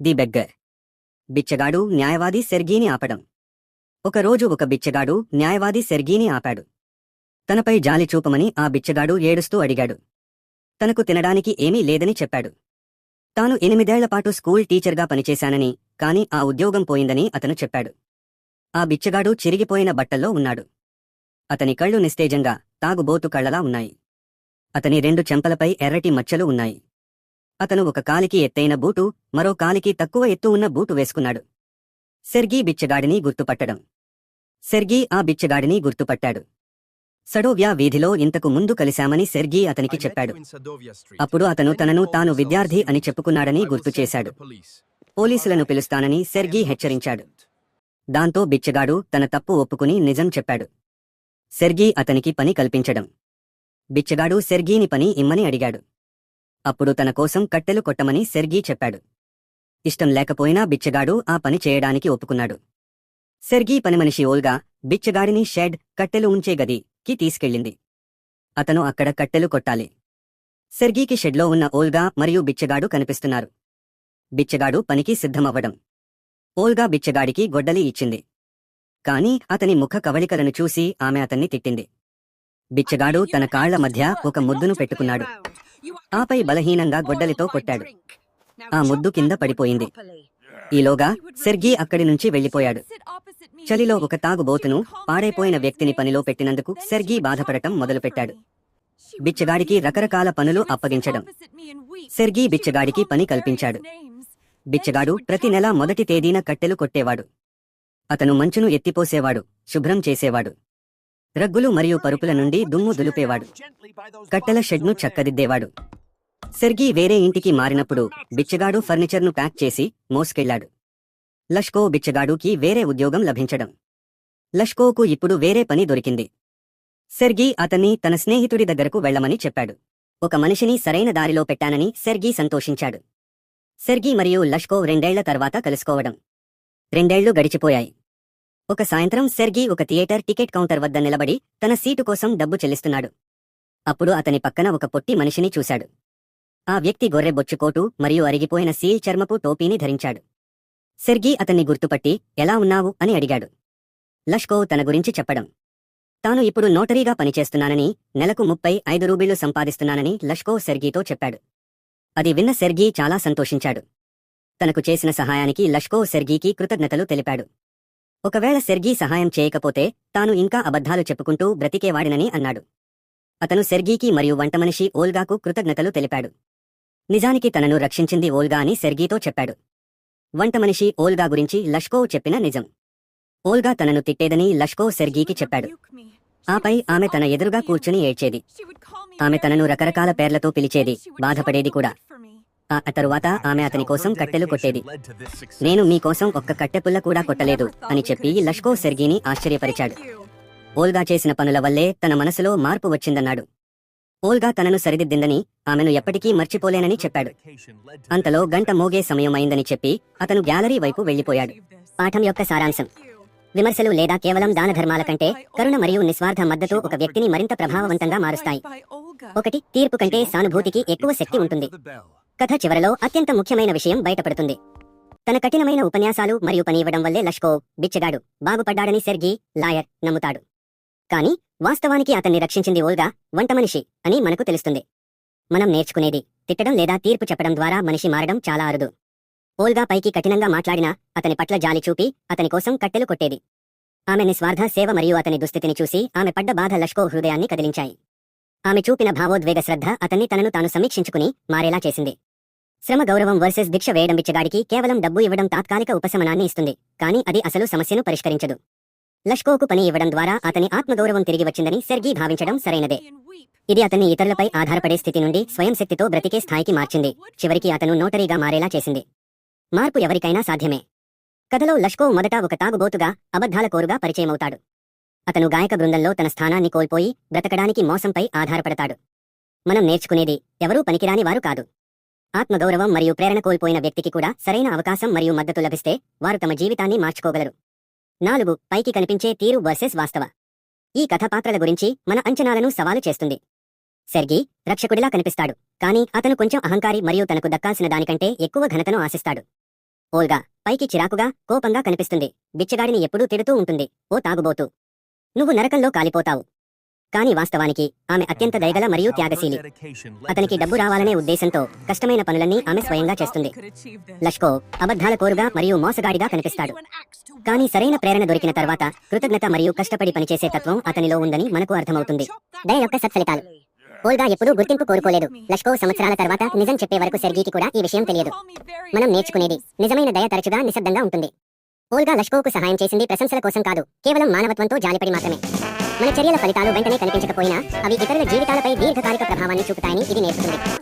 The beggar. బిచ్చగాడు న్యాయవాది సెర్గీని ఆపడం. ఒకరోజు ఒక బిచ్చగాడు న్యాయవాది సెర్గీని ఆపాడు. తనపై జాలి చూపమని ఆ బిచ్చగాడు ఏడుస్తూ అడిగాడు. తనకు తినడానికి ఏమీ లేదని చెప్పాడు. తాను 8 ఏళ్లపాటు స్కూల్ టీచర్గా పనిచేశానని, కాని ఆ ఉద్యోగం పోయిందని అతను చెప్పాడు. ఆ బిచ్చగాడు చిరిగిపోయిన బట్టల్లో ఉన్నాడు. అతని కళ్ళు నిస్తేజంగా, తాగుబోతు కళ్లలా ఉన్నాయి. అతని 2 చెంపలపై ఎర్రటి మచ్చలు ఉన్నాయి. అతను ఒక కాలికి ఎత్తైన బూటు, మరో కాలికి తక్కువ ఎత్తు ఉన్న బూటు వేసుకున్నాడు. సెర్గీ బిచ్చగాడిని గుర్తుపట్టడం. సెర్గీ ఆ బిచ్చగాడిని గుర్తుపట్టాడు. సడోవ్యా వీధిలో ఇంతకు ముందు కలిశామని సెర్గీ అతనికి చెప్పాడు. అప్పుడు అతను తనను తాను విద్యార్థి అని చెప్పుకున్నాడని గుర్తుచేశాడు. పోలీసులను పిలుస్తానని సెర్గీ హెచ్చరించాడు. దాంతో బిచ్చగాడు తన తప్పు ఒప్పుకుని నిజం చెప్పాడు. సెర్గీ అతనికి పని కల్పించడం. బిచ్చగాడు సెర్గీని పని ఇమ్మని అడిగాడు. అప్పుడు తన కోసం కట్టెలు కొట్టమని సెర్గీ చెప్పాడు. ఇష్టం లేకపోయినా బిచ్చగాడు ఆ పని చేయడానికి ఒప్పుకున్నాడు. సెర్గీ పనిమనిషి ఓల్గా బిచ్చగాడిని షెడ్, కట్టెలు ఉంచే గదికి తీసుకెళ్ళింది. అతను అక్కడ కట్టెలు కొట్టాలి. సెర్గీకి షెడ్లో ఉన్న ఓల్గా మరియు బిచ్చగాడు కనిపిస్తున్నారు. బిచ్చగాడు పనికి సిద్ధమవ్వడం. ఓల్గా బిచ్చగాడికి గొడ్డలి ఇచ్చింది. కాని అతని ముఖ కవళికలను చూసి ఆమె అతన్ని తిట్టింది. బిచ్చగాడు తన కాళ్ల మధ్య ఒక ముద్దును పెట్టుకున్నాడు. ఆపై బలహీనంగా గొడ్డలితో కొట్టాడు. ఆ ముద్దు కింద పడిపోయింది. ఈలోగా సెర్గీ అక్కడి నుంచి వెళ్లిపోయాడు. చలిలో ఒక తాగుబోతును, పాడైపోయిన వ్యక్తిని పనిలో పెట్టినందుకు సెర్గీ బాధపడటం మొదలుపెట్టాడు. బిచ్చగాడికి రకరకాల పనులు అప్పగించడం. సెర్గీ బిచ్చగాడికి పని కల్పించాడు. బిచ్చగాడు ప్రతి నెల మొదటి తేదీన కట్టెలు కొట్టేవాడు. అతను మంచును ఎత్తిపోసేవాడు, శుభ్రం చేసేవాడు. రగ్గులు మరియు పరుపుల నుండి దుమ్ము దులిపేవాడు. కట్టెల షెడ్ను చక్కదిద్దేవాడు. సెర్గీ వేరే ఇంటికి మారినప్పుడు బిచ్చగాడు ఫర్నిచర్ను ప్యాక్ చేసి మోసుకెళ్లాడు. లష్కో బిచ్చగాడుకి వేరే ఉద్యోగం లభించడం. లష్కోకు ఇప్పుడు వేరే పని దొరికింది. సెర్గీ అతన్ని తన స్నేహితుడి దగ్గరకు వెళ్లమని చెప్పాడు. ఒక మనిషిని సరైన దారిలో పెట్టానని సెర్గీ సంతోషించాడు. సెర్గీ మరియు లష్కో 2 ఏళ్ల తర్వాత కలుసుకోవడం. 2 ఏళ్లు గడిచిపోయాయి. ఒక సాయంత్రం సెర్గీ ఒక థియేటర్ టికెట్ కౌంటర్ వద్ద నిలబడి తన సీటు కోసం డబ్బు చెల్లిస్తున్నాడు. అప్పుడు అతని పక్కన ఒక పొట్టి మనిషిని చూశాడు. ఆ వ్యక్తి గొర్రె బొచ్చుకోటు మరియు అరిగిపోయిన సీల్ చర్మపు టోపీని ధరించాడు. సెర్గీ అతన్ని గుర్తుపట్టి, ఎలా ఉన్నావు అని అడిగాడు. లష్కో తన గురించి చెప్పడం. తాను ఇప్పుడు నోటరీగా పనిచేస్తున్నానని, నెలకు 35 రూబీళ్లు సంపాదిస్తున్నానని లష్కో సెర్గీతో చెప్పాడు. అది విన్న సెర్గీ చాలా సంతోషించాడు. తనకు చేసిన సహాయానికి లష్కో సెర్గీకి కృతజ్ఞతలు తెలిపాడు. ఒకవేళ సెర్గీ సహాయం చేయకపోతే తాను ఇంకా అబద్ధాలు చెప్పుకుంటూ బ్రతికేవాడినని అన్నాడు. అతను సెర్గీకి మరియు వంటమనిషి ఓల్గాకు కృతజ్ఞతలు తెలిపాడు. నిజానికి తనను రక్షించింది ఓల్గా అని సెర్గీతో చెప్పాడు. వంటమనిషి ఓల్గా గురించి లష్కో చెప్పిన నిజం. ఓల్గా తనను తిట్టేదని లష్కో సెర్గీకి చెప్పాడు. ఆపై ఆమె తన ఎదురుగా కూర్చుని ఏడ్చేది. ఆమె తనను రకరకాల పేర్లతో పిలిచేది, బాధపడేది కూడా. ఆ తరువాత ఆమె అతని కోసం కట్టెలు కొట్టేది. నేను మీకోసం ఒక్క కట్టెపుల్ల కూడా కొట్టలేదు అని చెప్పి లష్కో సెర్గీని ఆశ్చర్యపరిచాడు. ఓల్గా చేసిన పనుల వల్లే తన మనసులో మార్పు వచ్చిందన్నాడు. ఓల్గా తనను సరిదిద్దిందని, ఆమెను ఎప్పటికీ మర్చిపోలేనని చెప్పాడు. అంతలో గంట మోగే సమయమైందని చెప్పి అతను గ్యాలరీ వైపు వెళ్లిపోయాడు. పాఠం యొక్క సారాంశం: విమర్శలు లేదా కేవలం దానధర్మాల కంటే కరుణ మరియు నిస్వార్థ మద్దతు ఒక వ్యక్తిని మరింత ప్రభావవంతంగా మారుస్తాయి. 1. తీర్పు కంటే సానుభూతికి ఎక్కువ శక్తి ఉంటుంది. కథ చివరలో అత్యంత ముఖ్యమైన విషయం బయటపడుతుంది. తన కఠినమైన ఉపన్యాసాలు మరియు పని ఇవ్వడం వల్లే లష్కో, బిచ్చగాడు, బాగుపడ్డాడని సెర్గీ, లాయర్, నమ్ముతాడు. కానీ వాస్తవానికి అతన్ని రక్షించింది ఓల్గా, వంటమనిషి అని మనకు తెలుస్తుంది. మనం నేర్చుకునేది, తిట్టడం లేదా తీర్పు చెప్పడం ద్వారా మనిషి మారడం చాలా అరుదు. ఓల్గా పైకి కఠినంగా మాట్లాడినా అతని పట్ల జాలి చూపి అతని కోసం కట్టెలు కొట్టేది. ఆమె నిస్వార్థ సేవ మరియు అతని దుస్థితిని చూసి ఆమె పడ్డ బాధ లష్కో హృదయాన్ని కదిలించాయి. ఆమె చూపిన భావోద్వేగ శ్రద్ధ అతన్ని తనను తాను సమీక్షించుకుని మారేలా చేసింది. శ్రమ గౌరవం వర్సెస్ భిక్ష వేయడం. బిచ్చగాడికి కేవలం డబ్బు ఇవ్వడం తాత్కాలిక ఉపశమనాన్ని ఇస్తుంది, కానీ అది అసలు సమస్యను పరిష్కరించదు. లష్కోకు పని ఇవ్వడం ద్వారా అతని ఆత్మగౌరవం తిరిగి వచ్చిందని సెర్గీ భావించడం సరైనదే. ఇది అతన్ని ఇతరులపై ఆధారపడే స్థితి నుండి స్వయం శక్తితో బ్రతికే స్థాయికి మార్చింది, చివరికి అతను నోటరీగా మారేలా చేసింది. మార్పు ఎవరికైనా సాధ్యమే. కథలో లష్కో మొదట ఒక తాగుబోతుగా, అబద్ధాల కోరుగా పరిచయమవుతాడు. అతను గాయక బృందంలో తన స్థానాన్ని కోల్పోయి బ్రతకడానికి మోసంపై ఆధారపడతాడు. మనం నేర్చుకునేది, ఎవరూ పనికిరాని వారు కాదు. ఆత్మగౌరవం మరియు ప్రేరణ కోల్పోయిన వ్యక్తికి కూడా సరైన అవకాశం మరియు మద్దతు లభిస్తే వారు తమ జీవితాన్ని మార్చుకోగలరు. 4. పైకి కనిపించే తీరు వర్సెస్ వాస్తవ. ఈ కథ పాత్రల గురించి మన అంచనాలను సవాలు చేస్తుంది. సెర్గీ రక్షకుడిలా కనిపిస్తాడు, కానీ అతను కొంచెం అహంకారి మరియు తనకు దక్కాల్సిన దానికంటే ఎక్కువ ఘనతను ఆశిస్తాడు. ఓల్గా పైకి చిరాకుగా కోపంగా కనిపిస్తుంది. బిచ్చగాడిని ఎప్పుడూ తిడుతూ ఉంటుంది, ఓ తాగుబోతు, నువ్వు నరకంలో కాలిపోతావు. కాని వాస్తవానికి ఆమె అత్యంత దయగల మరియు త్యాగశీలి. అతనికి డబ్బు రావాలనే ఉద్దేశంతో కష్టమైన పనులన్నీ ఆమె స్వయంగా చేస్తుంది. లష్కో అబద్ధాల కోరుగా మరియు మోసగాడిగా కనిపిస్తాడు. కానీ సరైన ప్రేరణ దొరికిన తర్వాత కృతజ్ఞత మరియు కష్టపడి పనిచేసే తత్వం అతనిలో ఉందని మనకు అర్థమవుతుంది. దయ యొక్క సత్ఫలితాలు. ఓల్గా ఎప్పుడూ గుర్తింపు కోరుకోలేదు. లష్కో సంవత్సరాల తర్వాత నిజం చెప్పే వరకు సెర్గీకి కూడా ఈ విషయం తెలియదు. మనం నేర్చుకునేది నిజమైన దయ తరచుగా నిశ్శబ్దంగా ఉంటుంది. ఓల్గా లష్కోకు సహాయం చేసింది ప్రశంసల కోసం కాదు, కేవలం మానవత్వంతో జాలిపడి మాత్రమే. మన చర్యల ఫలితాలు వెంటనే కనిపించకపోయినా అవి ఇతరుల జీవితాలపై దీర్ఘకాలిక ప్రభావాన్ని చూపుతాయని ఇది నేర్పుతుంది.